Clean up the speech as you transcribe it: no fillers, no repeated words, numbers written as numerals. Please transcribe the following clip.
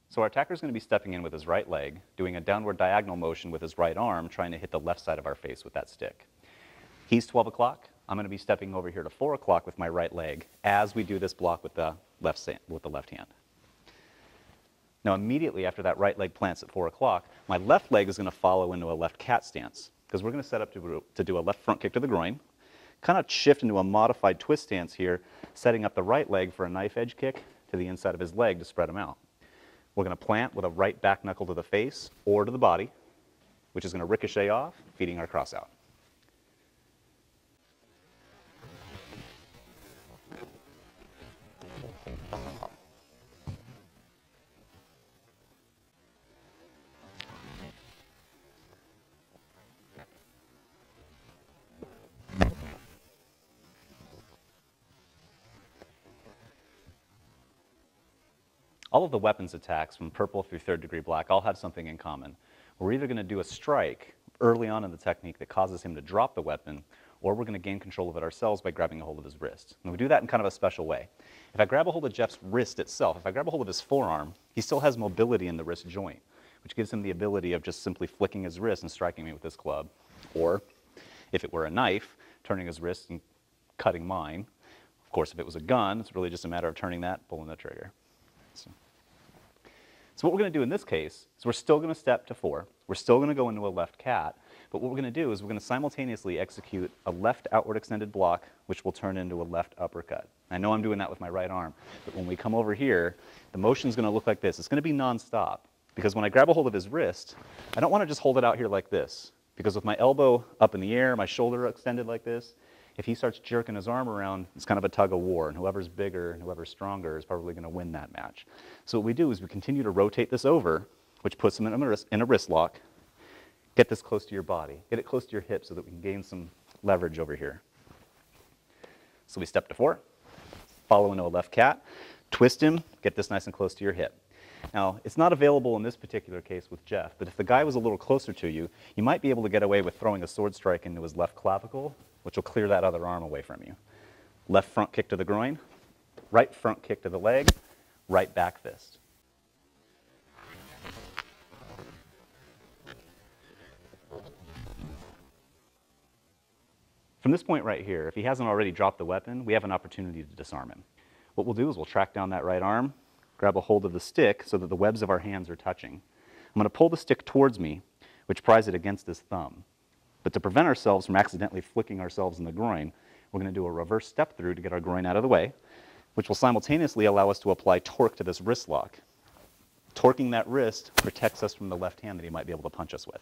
So our attacker is going to be stepping in with his right leg, doing a downward diagonal motion with his right arm, trying to hit the left side of our face with that stick. He's 12 o'clock. I'm going to be stepping over here to 4 o'clock with my right leg as we do this block with the left hand. Now immediately after that right leg plants at 4 o'clock, my left leg is going to follow into a left cat stance because we're going to set up to do a left front kick to the groin, kind of shift into a modified twist stance here, setting up the right leg for a knife edge kick to the inside of his leg to spread him out. We're going to plant with a right back knuckle to the face or to the body, which is going to ricochet off, feeding our cross out. All of the weapons attacks from purple through third degree black all have something in common. We're either going to do a strike early on in the technique that causes him to drop the weapon, or we're going to gain control of it ourselves by grabbing a hold of his wrist. And we do that in kind of a special way. If I grab a hold of Jeff's wrist itself, if I grab a hold of his forearm, he still has mobility in the wrist joint, which gives him the ability of just simply flicking his wrist and striking me with his club. Or, if it were a knife, turning his wrist and cutting mine. Of course, if it was a gun, it's really just a matter of turning that, pulling the trigger. So what we're going to do in this case is we're still going to step to 4. We're still going to go into a left cat, but what we're going to do is we're going to simultaneously execute a left outward extended block, which will turn into a left uppercut. I know I'm doing that with my right arm, but when we come over here, the motion is going to look like this. It's going to be nonstop, because when I grab a hold of his wrist, I don't want to just hold it out here like this, because with my elbow up in the air, my shoulder extended like this, if he starts jerking his arm around, it's kind of a tug of war, and whoever's bigger and whoever's stronger is probably going to win that match. So what we do is we continue to rotate this over, which puts him in a wrist lock. Get this close to your body. Get it close to your hip so that we can gain some leverage over here. So we step to 4, follow into a left cat, twist him, get this nice and close to your hip. Now, it's not available in this particular case with Jeff, but if the guy was a little closer to you, you might be able to get away with throwing a sword strike into his left clavicle, which will clear that other arm away from you. Left front kick to the groin, right front kick to the leg, right back fist. From this point right here, if he hasn't already dropped the weapon, we have an opportunity to disarm him. What we'll do is we'll track down that right arm, grab a hold of the stick so that the webs of our hands are touching. I'm going to pull the stick towards me, which pries it against his thumb. But to prevent ourselves from accidentally flicking ourselves in the groin, we're going to do a reverse step through to get our groin out of the way, which will simultaneously allow us to apply torque to this wrist lock. Torquing that wrist protects us from the left hand that he might be able to punch us with.